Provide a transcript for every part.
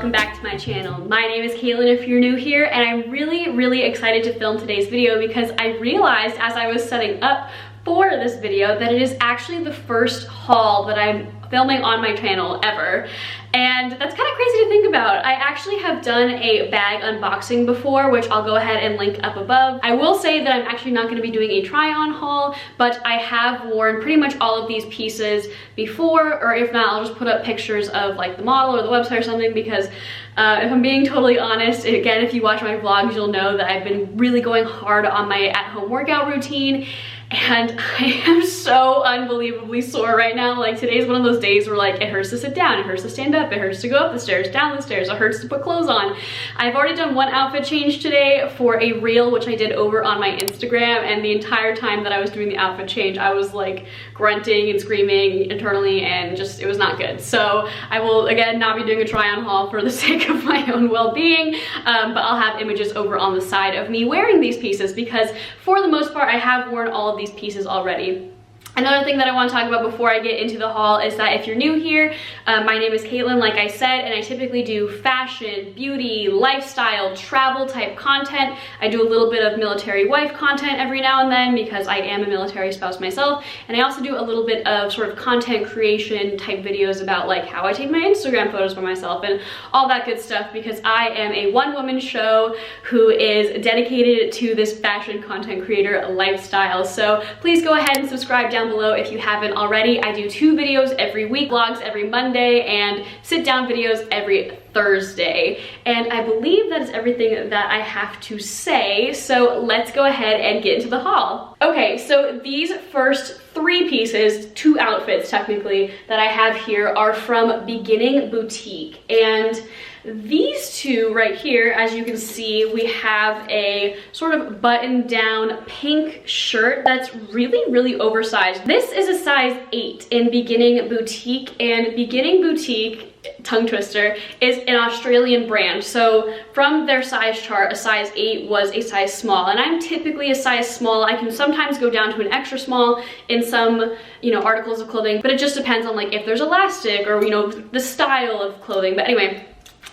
welcome back to my channel. My name is Caitlin if you're new here, and I'm really excited to film today's video because I realized as I was setting up for this video that it is actually the first haul that I'm filming on my channel ever. And that's kind of crazy to think about. I actually have done a bag unboxing before, which I'll go ahead and link up above. I will say that I'm actually not going to be doing a try-on haul, but I have worn pretty much all of these pieces before, or if not, I'll just put up pictures of like the model or the website or something, because if I'm being totally honest, again, if you watch my vlogs, you'll know that I've been really going hard on my at-home workout routine. And I am so unbelievably sore right now. Like, today's one of those days where like it hurts to sit down, it hurts to stand up, it hurts to go up the stairs, down the stairs, it hurts to put clothes on. I've already done one outfit change today for a reel, which I did over on my Instagram, and the entire time that I was doing the outfit change, I was like grunting and screaming internally, and just, it was not good. So I will, again, not be doing a try-on haul for the sake of my own well-being, but I'll have images over on the side of me wearing these pieces, because for the most part, I have worn all of these pieces already. Another thing that I want to talk about before I get into the haul is that if you're new here, my name is Caitlin, like I said, and I typically do fashion, beauty, lifestyle, travel type content. I do a little bit of military wife content every now and then because I am a military spouse myself, and I also do a little bit of sort of content creation type videos about like how I take my Instagram photos for myself and all that good stuff, because I am a one-woman show who is dedicated to this fashion content creator lifestyle. So please go ahead and subscribe down below if you haven't already. I do 2 videos every week, vlogs every Monday, and sit down videos every Thursday. And I believe that is everything that I have to say, so let's go ahead and get into the haul. Okay, so these first 3 pieces, 2 outfits technically, that I have here are from Beginning Boutique, and these 2 right here, as you can see, we have a sort of button-down pink shirt that's really oversized. This is a size 8 in Beginning Boutique, and Beginning Boutique, tongue twister, is an Australian brand. So from their size chart, a size 8 was a size small, and I'm typically a size small. I can sometimes go down to an extra small in some, you know, articles of clothing, but it just depends on like if there's elastic or, you know, the style of clothing. But anyway,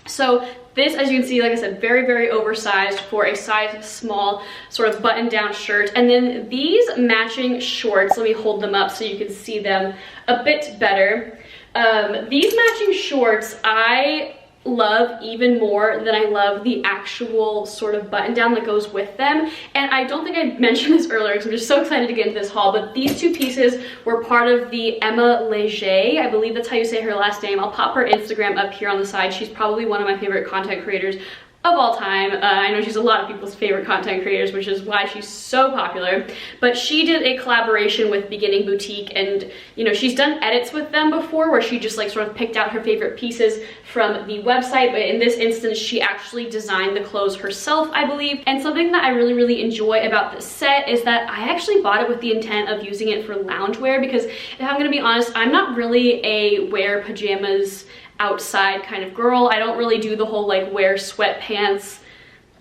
so this, as you can see, like I said, very oversized for a size small sort of button down shirt. And then these matching shorts, let me hold them up so you can see them a bit better. These matching shorts I love even more than I love the actual sort of button down that goes with them. And I don't think I mentioned this earlier because I'm just so excited to get into this haul, but these 2 pieces were part of the Emma Leger, I believe that's how you say her last name. I'll pop her Instagram up here on the side. She's probably one of my favorite content creators of all time. I know she's a lot of people's favorite content creators, which is why she's so popular. But she did a collaboration with Beginning Boutique, and you know, she's done edits with them before where she just like sort of picked out her favorite pieces from the website, but in this instance she actually designed the clothes herself, I believe. And something that I really enjoy about this set is that I actually bought it with the intent of using it for loungewear, because if I'm gonna be honest, I'm not really a wear pajamas outside kind of girl. I don't really do the whole like wear sweatpants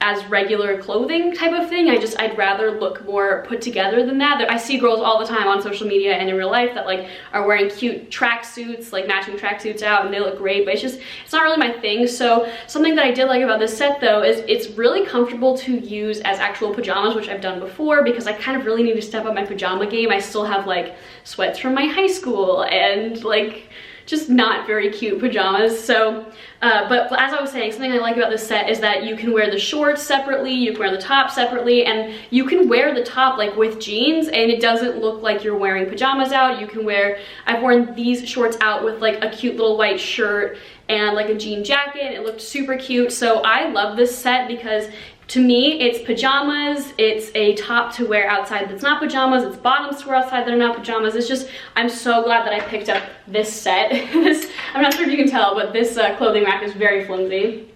as regular clothing type of thing. I'd rather look more put together than that. I see girls all the time on social media and in real life that like are wearing cute tracksuits, like matching tracksuits out, and they look great, but it's not really my thing. So something that I did like about this set though is it's really comfortable to use as actual pajamas, which I've done before, because I kind of really need to step up my pajama game. I still have like sweats from my high school and like just not very cute pajamas. So but as I was saying, something I like about this set is that you can wear the shorts separately, you can wear the top separately, and you can wear the top like with jeans and it doesn't look like you're wearing pajamas out. You can wear, I've worn these shorts out with like a cute little white shirt and like a jean jacket. It looked super cute. So I love this set because to me, it's pajamas, it's a top to wear outside that's not pajamas, it's bottoms to wear outside that are not pajamas. It's just, I'm so glad that I picked up this set. I'm not sure if you can tell, but this clothing rack is very flimsy.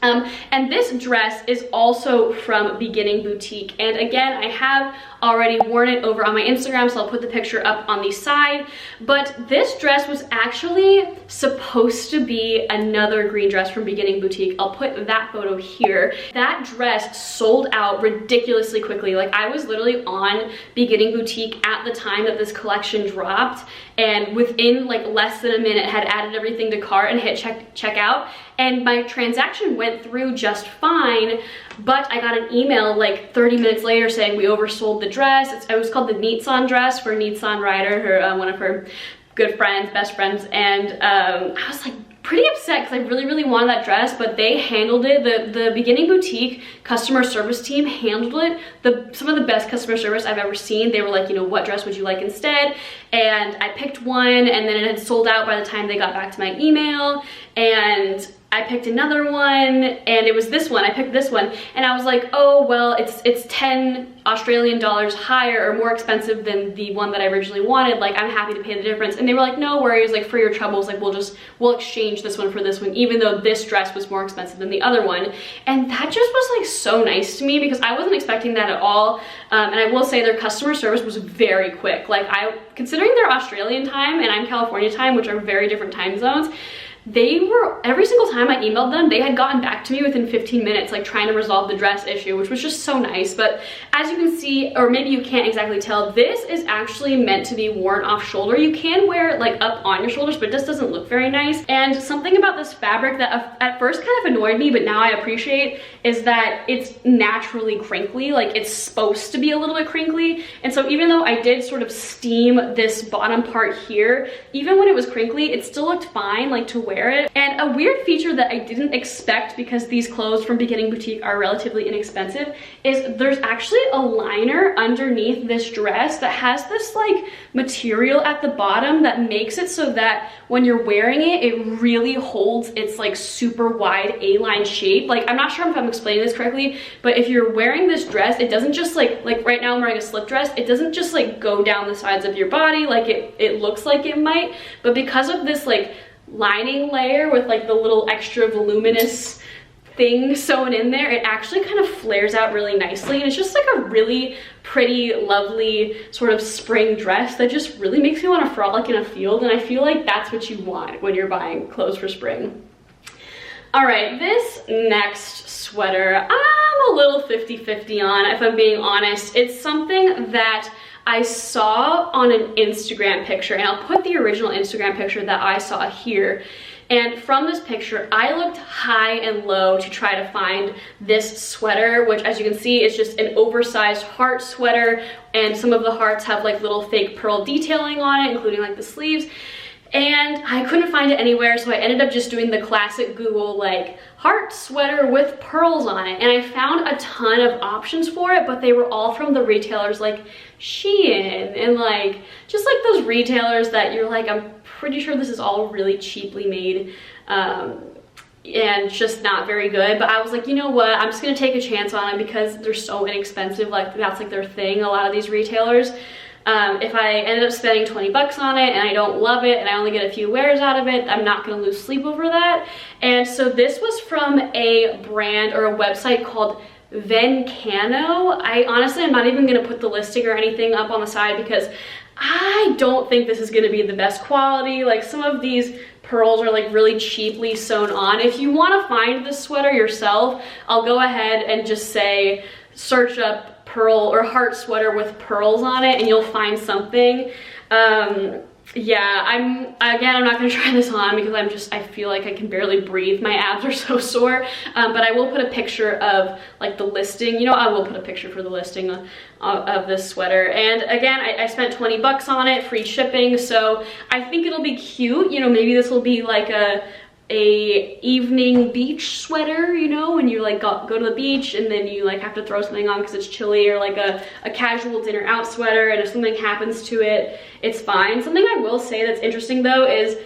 And this dress is also from Beginning Boutique, and again, I have already worn it over on my Instagram, so I'll put the picture up on the side. But this dress was actually supposed to be another green dress from Beginning Boutique. I'll put that photo here. That dress sold out ridiculously quickly. Like, I was literally on Beginning Boutique at the time that this collection dropped, and within like less than a minute had added everything to cart and hit checkout, and my transaction went through just fine. But I got an email like 30 minutes later saying we oversold the dress. It was called the Neatson dress for Neatson Ryder, one of her good friends, best friends, and I was like pretty upset because I really wanted that dress, but they handled it. The beginning boutique customer service team handled it. Some of the best customer service I've ever seen. They were like, you know, what dress would you like instead? And I picked one, and then it had sold out by the time they got back to my email, and I picked another one, and it was this one. I picked this one, and I was like, oh, well, it's 10 Australian dollars higher or more expensive than the one that I originally wanted. Like, I'm happy to pay the difference. And they were like, no worries, like, for your troubles, like, we'll exchange this one for this one, even though this dress was more expensive than the other one. And that just was like so nice to me because I wasn't expecting that at all. And I will say their customer service was very quick. Like, considering their Australian time and I'm California time, which are very different time zones, they were, every single time I emailed them, they had gotten back to me within 15 minutes, like trying to resolve the dress issue, which was just so nice. But as you can see, or maybe you can't exactly tell, this is actually meant to be worn off shoulder. You can wear it like up on your shoulders, but it just doesn't look very nice. And something about this fabric that at first kind of annoyed me, but now I appreciate, is that it's naturally crinkly. Like, it's supposed to be a little bit crinkly. And so even though I did sort of steam this bottom part here, even when it was crinkly, it still looked fine, like, to wear it. And a weird feature that I didn't expect, because these clothes from Beginning Boutique are relatively inexpensive, is there's actually a liner underneath this dress that has this like material at the bottom that makes it so that when you're wearing it, it really holds its like super wide A-line shape. Like, I'm not sure if I'm explaining this correctly, but if you're wearing this dress, it doesn't just like right now I'm wearing a slip dress, it doesn't just like go down the sides of your body like it looks like it might, but because of this like lining layer with like the little extra voluminous thing sewn in there, it actually kind of flares out really nicely, and it's just like a really pretty, lovely sort of spring dress that just really makes me want to frolic in a field. And I feel like that's what you want when you're buying clothes for spring. All right, this next sweater, I'm a little 50-50 on, if I'm being honest. It's something that I saw on an Instagram picture, and I'll put the original Instagram picture that I saw here. And from this picture, I looked high and low to try to find this sweater, which, as you can see, is just an oversized heart sweater, and some of the hearts have like little fake pearl detailing on it, including like the sleeves. And I couldn't find it anywhere, so I ended up just doing the classic Google like heart sweater with pearls on it, and I found a ton of options for it, but they were all from the retailers like Shein and like just like those retailers that you're like, I'm pretty sure this is all really cheaply made and just not very good. But I was like, you know what, I'm just gonna take a chance on it because they're so inexpensive. Like, that's like their thing, a lot of these retailers. If I ended up spending 20 bucks on it and I don't love it and I only get a few wears out of it, I'm not gonna lose sleep over that. And so this was from a brand or a website called Vencano. I honestly am not even gonna put the listing or anything up on the side because I don't think this is gonna be the best quality. Like, some of these pearls are like really cheaply sewn on. If you wanna find this sweater yourself, I'll go ahead and just say, search up pearl or heart sweater with pearls on it and you'll find something. Yeah, I'm not gonna try this on because I feel like I can barely breathe. My abs are so sore. But I will put a picture of like the listing. You know, I will put a picture for the listing of this sweater. And again, I spent 20 bucks on it, free shipping. So I think it'll be cute. You know, maybe this will be like a evening beach sweater, you know, when you like go to the beach and then you like have to throw something on because it's chilly, or like a casual dinner out sweater, and if something happens to it, it's fine. Something I will say that's interesting though is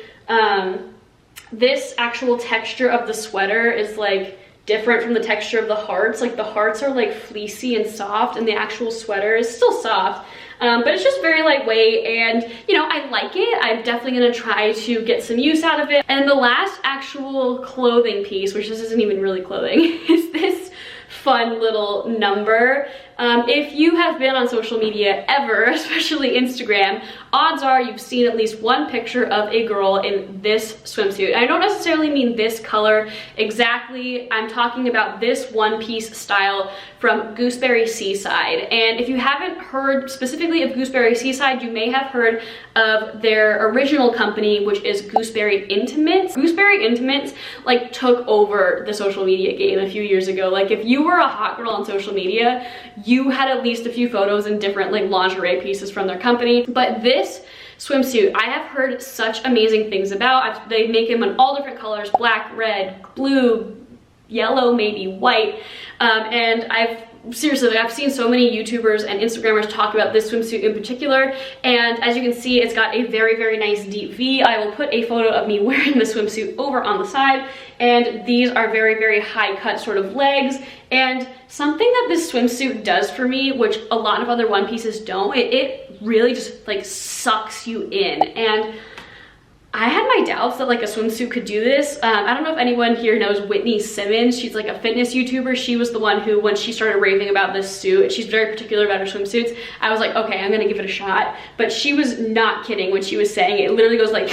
this actual texture of the sweater is like different from the texture of the hearts. Like, the hearts are like fleecy and soft, and the actual sweater is still soft. But it's just very lightweight, and you know, I like it. I'm definitely gonna try to get some use out of it. And the last actual clothing piece, which this isn't even really clothing, is this fun little number. If you have been on social media ever, especially Instagram, odds are you've seen at least one picture of a girl in this swimsuit. I don't necessarily mean this color exactly. I'm talking about this one-piece style from Gooseberry Seaside. And if you haven't heard specifically of Gooseberry Seaside, you may have heard of their original company, which is Gooseberry Intimates. Gooseberry Intimates like took over the social media game a few years ago. Like if you were a hot girl on social media, you had at least a few photos in different like lingerie pieces from their company. But this swimsuit, I have heard such amazing things about. They make them in all different colors, black, red, blue, yellow, maybe white. And I've seen so many YouTubers and Instagrammers talk about this swimsuit in particular, and as you can see, it's got a very, very nice deep V. I will put a photo of me wearing the swimsuit over on the side, and these are very, very high cut sort of legs. And something that this swimsuit does for me, which a lot of other one pieces don't, it really just like sucks you in. And I had my doubts that like a swimsuit could do this. I don't know if anyone here knows Whitney Simmons. She's like a fitness YouTuber. She was the one who, when she started raving about this suit, she's very particular about her swimsuits, I was like, okay, I'm gonna give it a shot. But she was not kidding when she was saying it literally goes like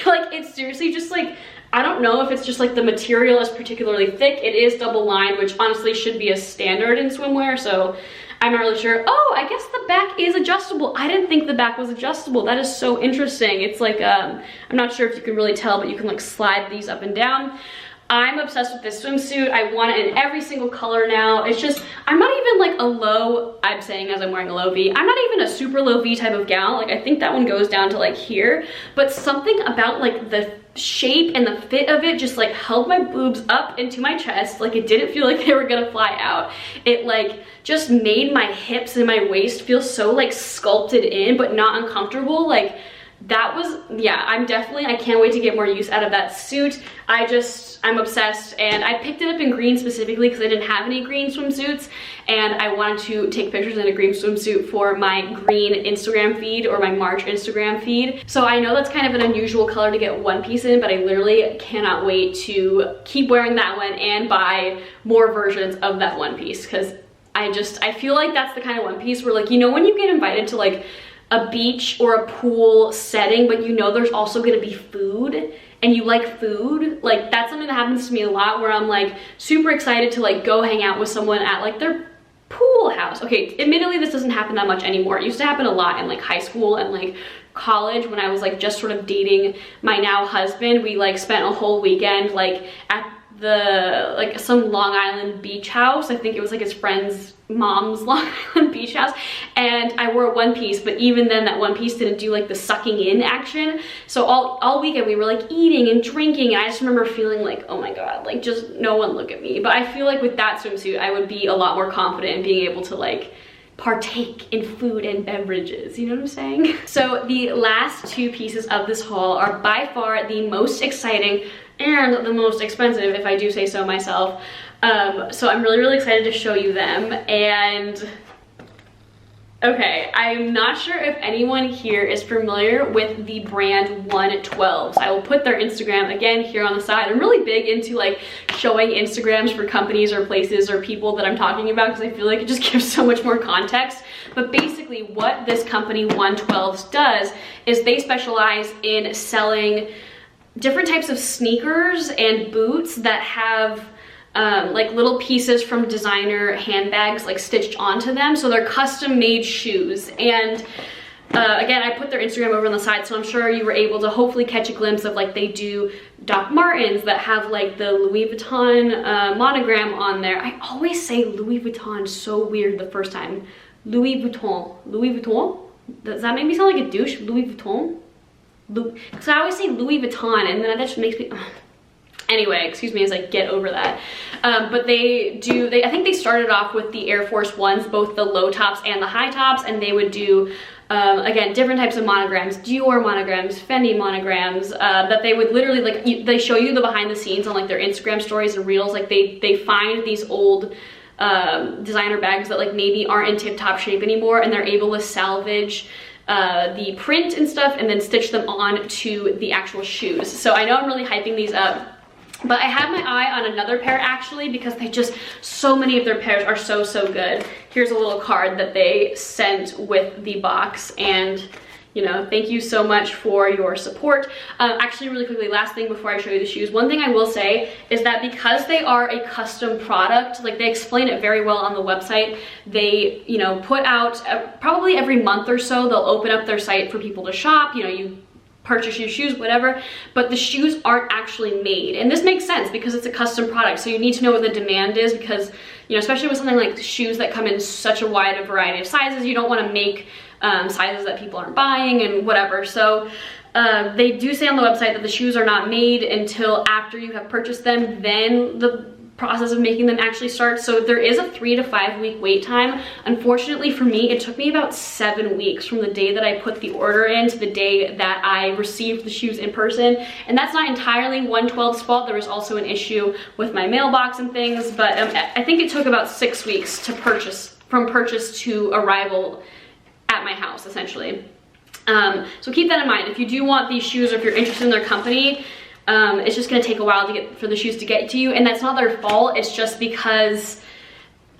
like it's seriously just like, I don't know if it's just like the material is particularly thick. It is double lined, which honestly should be a standard in swimwear, so I'm not really sure. Oh, I guess the back is adjustable. I didn't think the back was adjustable. That is so interesting. It's like, I'm not sure if you can really tell, but you can like slide these up and down. I'm obsessed with this swimsuit. I want it in every single color now. It's just, I'm not even like a low, I'm saying as I'm wearing a low V, I'm not even a super low V type of gal. Like I think that one goes down to like here, but something about like the shape and the fit of it just like held my boobs up into my chest. Like it didn't feel like they were gonna fly out. It like just made my hips and my waist feel so like sculpted in, but not uncomfortable. Like that was, yeah, I can't wait to get more use out of that suit. I'm obsessed, and I picked it up in green specifically because I didn't have any green swimsuits, and I wanted to take pictures in a green swimsuit for my green Instagram feed or my March Instagram feed. So I know that's kind of an unusual color to get one piece in, but I literally cannot wait to keep wearing that one and buy more versions of that one piece, because I feel like that's the kind of one piece where, like, you know, when you get invited to like a beach or a pool setting, but you know there's also gonna be food and you like food, like that's something that happens to me a lot, where I'm like super excited to like go hang out with someone at like their pool house. Okay, admittedly this doesn't happen that much anymore. It used to happen a lot in like high school and like college when I was like just sort of dating my now husband. We like spent a whole weekend like at like some Long Island beach house. I think it was like his friend's mom's Long Island beach house, and I wore a one piece, but even then that one piece didn't do like the sucking in action. So all weekend we were like eating and drinking, and I just remember feeling like, oh my god, like just no one look at me. But I feel like with that swimsuit I would be a lot more confident in being able to like partake in food and beverages, you know what I'm saying? So the last two pieces of this haul are by far the most exciting and the most expensive, if I do say so myself. So I'm really, really excited to show you them. And okay, I'm not sure if anyone here is familiar with the brand 112s. I will put their Instagram again here on the side. I'm really big into like showing Instagrams for companies or places or people that I'm talking about, because I feel like it just gives so much more context. But basically what this company 112s does is they specialize in selling different types of sneakers and boots that have like little pieces from designer handbags like stitched onto them. So they're custom made shoes. And again, I put their Instagram over on the side, so I'm sure you were able to hopefully catch a glimpse of like they do Doc Martens that have like the Louis Vuitton monogram on there. I always say Louis Vuitton so weird the first time. Louis Vuitton. Louis Vuitton? Does that make me sound like a douche? Louis Vuitton? Because I always say Louis Vuitton, and then that just makes me... Anyway, excuse me as I get over that. But I think they started off with the Air Force Ones, both the low tops and the high tops, and they would do, again, different types of monograms, Dior monograms, Fendi monograms, that they would literally, like, they show you the behind the scenes on, like, their Instagram stories and reels. Like, they find these old designer bags that, like, maybe aren't in tip-top shape anymore, and they're able to salvage the print and stuff and then stitch them on to the actual shoes. So I know I'm really hyping these up, But I had my eye on another pair actually, because they just, so many of their pairs are so good. Here's a little card that they sent with the box, and you know, thank you so much for your support. Actually, really quickly, last thing before I show you the shoes, one thing I will say is that because they are a custom product, like they explain it very well on the website, they, you know, put out probably every month or so, they'll open up their site for people to shop, you know, you purchase your shoes, whatever, but the shoes aren't actually made. And this makes sense because it's a custom product, so you need to know what the demand is, because, you know, especially with something like shoes that come in such a wide variety of sizes, you don't want to make sizes that people aren't buying and whatever. So they do say on the website that the shoes are not made until after you have purchased them, then the process of making them actually starts. So there is a 3 to 5 week wait time. Unfortunately for me, it took me about 7 weeks from the day that I put the order in to the day that I received the shoes in person. And that's not entirely 112's fault. There was also an issue with my mailbox and things, but I think it took about 6 weeks to purchase, from purchase to arrival at my house, essentially. So keep that in mind. If you do want these shoes, or if you're interested in their company, it's just gonna take a while for the shoes to get to you, and that's not their fault. It's just because,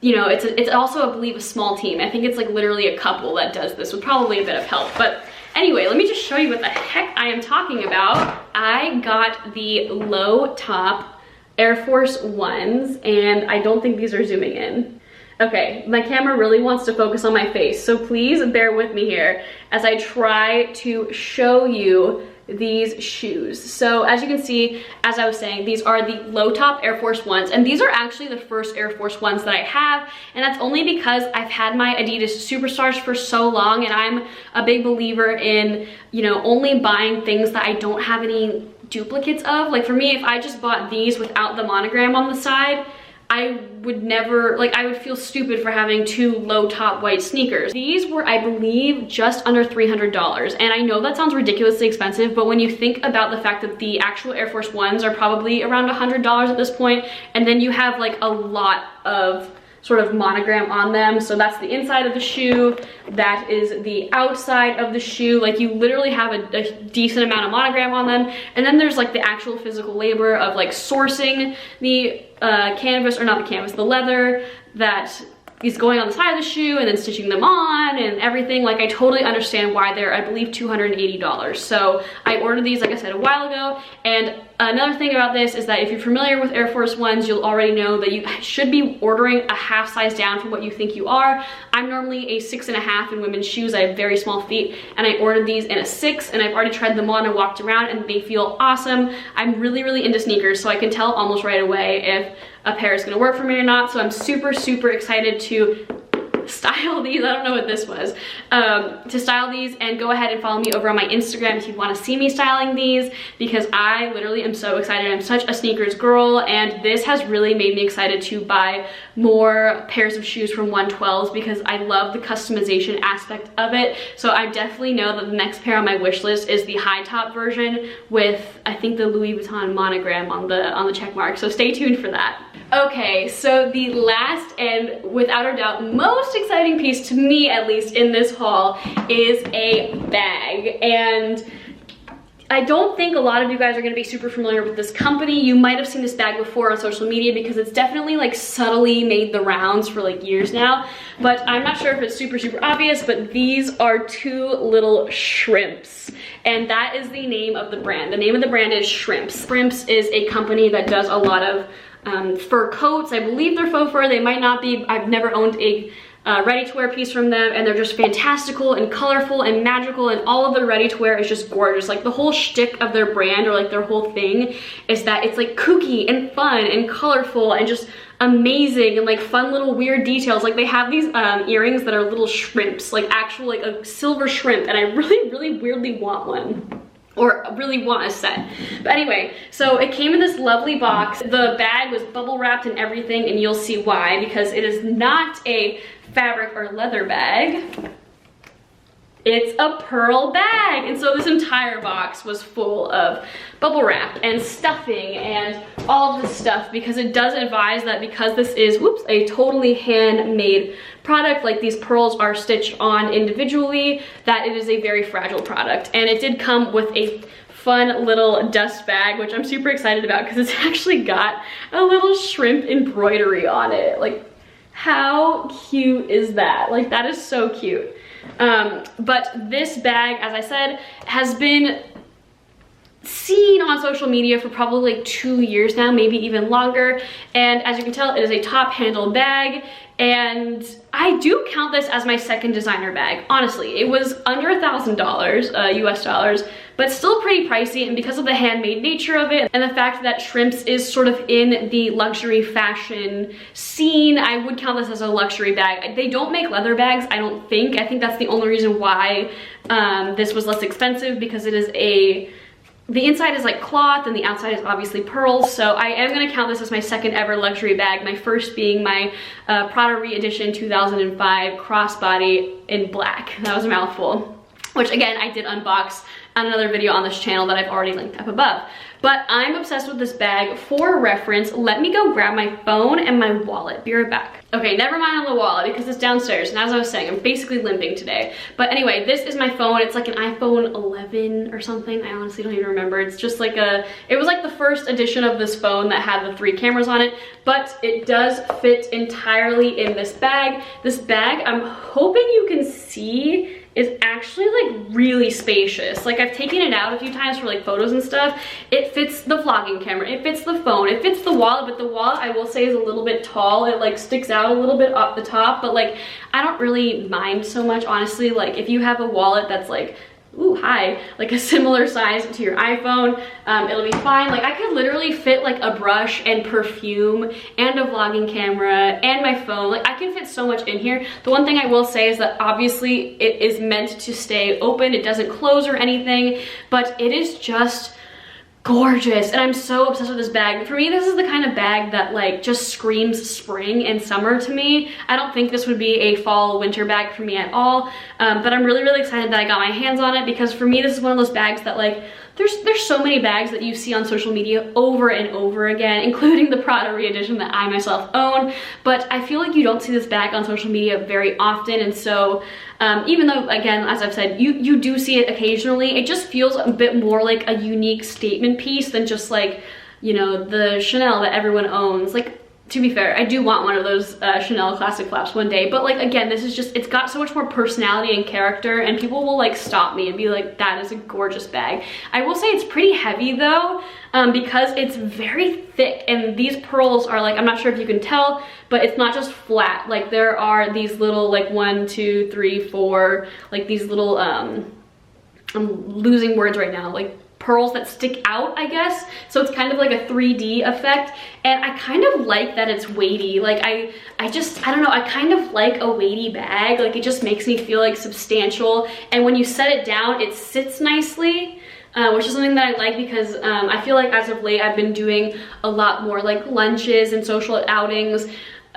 you know, it's also, I believe, a small team. I think it's like literally a couple that does this with probably a bit of help. But anyway, let me just show you what the heck I am talking about. I got the low top Air Force Ones, and I don't think these are zooming in. Okay, my camera really wants to focus on my face, so please bear with me here as I try to show you these shoes. So as you can see, as I was saying, these are the low top Air Force Ones, and these are actually the first Air Force Ones that I have, and that's only because I've had my Adidas Superstars for so long, and I'm a big believer in, you know, only buying things that I don't have any duplicates of. Like for me, if I just bought these without the monogram on the side, I would never, like, I would feel stupid for having 2 low top white sneakers. These were, I believe, just under $300. And I know that sounds ridiculously expensive, but when you think about the fact that the actual Air Force Ones are probably around $100 at this point, and then you have like a lot of sort of monogram on them. So that's the inside of the shoe, that is the outside of the shoe. Like you literally have a decent amount of monogram on them. And then there's like the actual physical labor of like sourcing the canvas, or not the canvas, the leather that is going on the side of the shoe, and then stitching them on and everything. Like I totally understand why they're, I believe, $280. So I ordered these, like I said, a while ago. And another thing about this is that if you're familiar with Air Force Ones, you'll already know that you should be ordering a half size down from what you think you are. I'm normally a 6.5 in women's shoes. I have very small feet, and I ordered these in a 6, and I've already tried them on and walked around, and they feel awesome. I'm really into sneakers, so I can tell almost right away if a pair is gonna work for me or not. So I'm super excited to style these. I don't know what this was. To style these, and go ahead and follow me over on my Instagram if you want to see me styling these, because I literally am so excited. I'm such a sneakers girl, and this has really made me excited to buy more pairs of shoes from 112's, because I love the customization aspect of it. So I definitely know that the next pair on my wish list is the high top version with, I think, the Louis Vuitton monogram on the check mark. So stay tuned for that. Okay, so the last and without a doubt most exciting piece, to me at least, in this haul is a bag. And I don't think a lot of you guys are going to be super familiar with this company. You might have seen this bag before on social media, because it's definitely like subtly made the rounds for like years now. But I'm not sure if it's super obvious, but these are 2 little shrimps. And that is the name of the brand. The name of the brand is Shrimps. Shrimps is a company that does a lot of fur coats. I believe they're faux fur. They might not be. I've never owned a ready-to-wear piece from them, and they're just fantastical and colorful and magical, and all of their ready-to-wear is just gorgeous. Like the whole shtick of their brand, or like their whole thing, is that it's like kooky and fun and colorful and just amazing, and like fun little weird details. Like they have these earrings that are little shrimps, like actual, like a silver shrimp, and I really weirdly want one, or really want a set. But anyway, so it came in this lovely box. The bag was bubble wrapped and everything, and you'll see why, because it is not a fabric or leather bag. it's a pearl bag. And so this entire box was full of bubble wrap and stuffing and all of this stuff, because it does advise that because this is, whoops, a totally handmade product, like these pearls are stitched on individually, that it is a very fragile product. And it did come with a fun little dust bag, which I'm super excited about because it's actually got a little shrimp embroidery on it. Like, how cute is that? Like, that is so cute. But this bag, as I said, has been seen on social media for probably like 2 years now, maybe even longer. And as you can tell, it is a top handle bag. And I do count this as my second designer bag. Honestly, it was under $1,000 US dollars, but still pretty pricey. And because of the handmade nature of it and the fact that Shrimps is sort of in the luxury fashion scene, I would count this as a luxury bag. They don't make leather bags, I don't think. I think that's the only reason why this was less expensive, because it is the inside is like cloth and the outside is obviously pearls. So I am gonna count this as my second ever luxury bag. My first being my Prada Re-Edition 2005 crossbody in black. That was a mouthful, which again, I did unbox on another video on this channel that I've already linked up above. But I'm obsessed with this bag. For reference, let me go grab my phone and my wallet. Be right back. Okay, never mind on the wallet because it's downstairs. And as I was saying, I'm basically limping today. But anyway, this is my phone. It's like an iPhone 11 or something. I honestly don't even remember. It's just like it was like the first edition of this phone that had the 3 cameras on it. But it does fit entirely in this bag. This bag, I'm hoping you can see, is actually like really spacious. Like, I've taken it out a few times for like photos and stuff. It fits the vlogging camera, it fits the phone, it fits the wallet, but the wallet I will say is a little bit tall. It like sticks out a little bit up the top, but like I don't really mind so much, honestly. Like, if you have a wallet that's like, ooh, hi, like a similar size to your iPhone, it'll be fine. Like, I could literally fit like a brush and perfume and a vlogging camera and my phone. Like, I can fit so much in here. The one thing I will say is that obviously it is meant to stay open. It doesn't close or anything, but it is just gorgeous. And I'm so obsessed with this bag. For me, this is the kind of bag that like just screams spring and summer to me. I don't think this would be a fall winter bag for me at all. But I'm really, really excited that I got my hands on it, because for me, this is one of those bags that like, there's so many bags that you see on social media over and over again, including the Prada Re-Edition that I myself own. But I feel like you don't see this bag on social media very often. And so even though, again, as I've said, you do see it occasionally, it just feels a bit more like a unique statement piece than just like, you know, the Chanel that everyone owns. Like, to be fair, I do want one of those Chanel classic flaps one day, but like, again, this is just, it's got so much more personality and character, and people will like stop me and be like, that is a gorgeous bag. I will say it's pretty heavy though, because it's very thick, and these pearls are like, I'm not sure if you can tell, but it's not just flat. Like, there are these little like 1, 2, 3, 4, like these little, I'm losing words right now, like pearls that stick out, I guess. So it's kind of like a 3D effect, and I kind of like that it's weighty. Like, I don't know, I kind of like a weighty bag. Like, it just makes me feel like substantial, and when you set it down, it sits nicely. Which is something that I like, because I feel like as of late I've been doing a lot more like lunches and social outings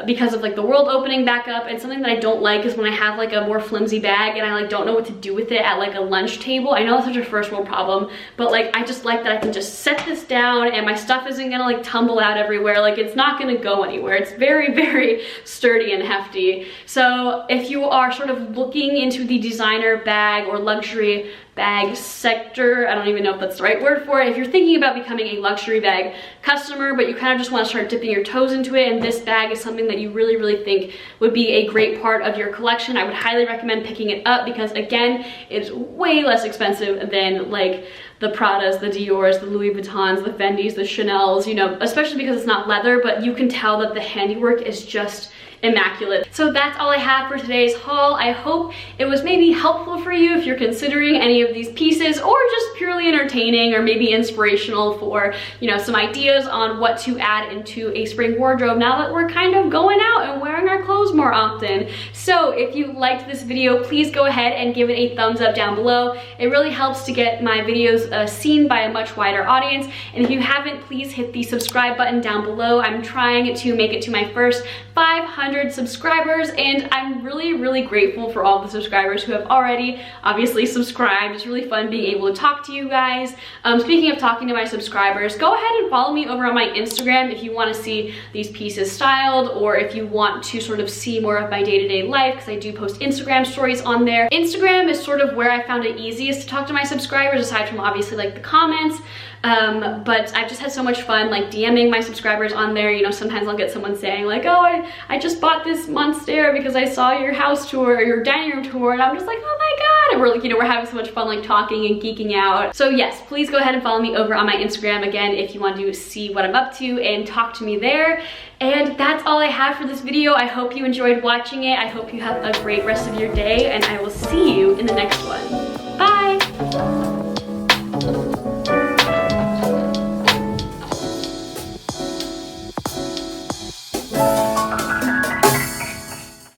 because of like the world opening back up, and something that I don't like is when I have like a more flimsy bag and I like don't know what to do with it at like a lunch table. I know that's such a first world problem, but like I just like that I can just set this down and my stuff isn't gonna like tumble out everywhere. Like, it's not gonna go anywhere. It's very, very sturdy and hefty. So if you are sort of looking into the designer bag or luxury bag sector, I don't even know if that's the right word for it, if you're thinking about becoming a luxury bag customer, but you kind of just want to start dipping your toes into it, and this bag is something that you really, really think would be a great part of your collection, I would highly recommend picking it up, because again, it's way less expensive than like the Pradas, the Diors, the Louis Vuittons, the Fendis, the Chanels, you know, especially because it's not leather, but you can tell that the handiwork is just immaculate. So that's all I have for today's haul. I hope it was maybe helpful for you if you're considering any of these pieces, or just purely entertaining, or maybe inspirational for, you know, some ideas on what to add into a spring wardrobe now that we're kind of going out and wearing our clothes more often. So if you liked this video, please go ahead and give it a thumbs up down below. It really helps to get my videos seen by a much wider audience. And if you haven't, please hit the subscribe button down below. I'm trying to make it to my first 500 500 subscribers, and I'm really grateful for all the subscribers who have already obviously subscribed. It's really fun being able to talk to you guys. Speaking of talking to my subscribers, go ahead and follow me over on my Instagram if you want to see these pieces styled, or if you want to sort of see more of my day-to-day life, because I do post Instagram stories on there. Instagram is sort of where I found it easiest to talk to my subscribers, aside from obviously like the comments. But I've just had so much fun like DMing my subscribers on there. You know, sometimes I'll get someone saying like, oh, I just bought this monster because I saw your house tour or your dining room tour, and I'm just like, oh my god, and we're like, you know, we're having so much fun like talking and geeking out. So yes, please go ahead and follow me over on my Instagram again if you want to see what I'm up to and talk to me there. And that's all I have for this video. I hope you enjoyed watching it. I hope you have a great rest of your day, and I will see you in the next one. Bye!